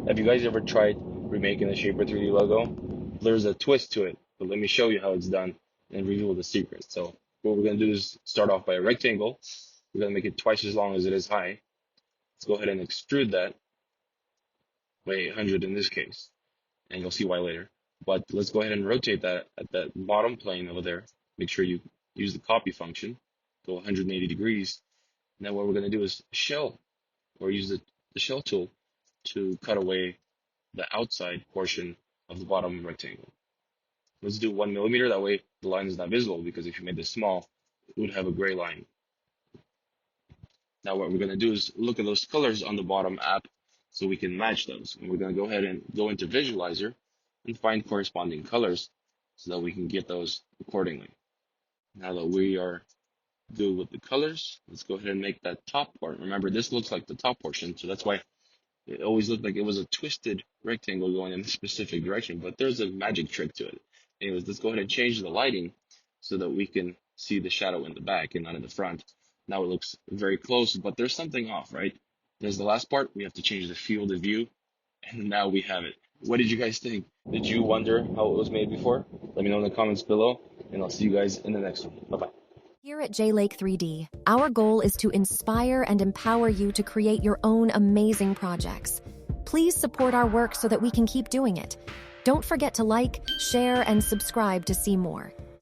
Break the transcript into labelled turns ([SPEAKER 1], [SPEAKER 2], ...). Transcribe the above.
[SPEAKER 1] Have you guys ever tried remaking the Shapr3D logo? There's a twist to it, but let me show you how it's done and reveal the secret. So what we're gonna do is start off by a rectangle. We're gonna make it twice as long as it is high. Let's go ahead and extrude that by 800 in this case, and you'll see why later. But let's go ahead and rotate that at that bottom plane over there. Make sure you use the copy function, go 180 degrees. Now what we're gonna do is shell, or use the shell tool to cut away the outside portion of the bottom rectangle. Let's do 1 millimeter, that way the line is not visible, because if you made this small, it would have a gray line. Now what we're going to do is look at those colors on the bottom app so we can match those. And we're going to go ahead and go into Visualizer and find corresponding colors so that we can get those accordingly. Now that we are good with the colors, let's go ahead and make that top part. Remember, this looks like the top portion, so that's why it always looked like it was a twisted rectangle going in a specific direction, but there's a magic trick to it. Anyways, let's go ahead and change the lighting so that we can see the shadow in the back and not in the front. Now it looks very close, but there's something off, right? There's the last part. We have to change the field of view, and now we have it. What did you guys think? Did you wonder how it was made before? Let me know in the comments below, and I'll see you guys in the next one. Bye-bye.
[SPEAKER 2] Here at Shapr3D, our goal is to inspire and empower you to create your own amazing projects. Please support our work so that we can keep doing it. Don't forget to like, share, and subscribe to see more.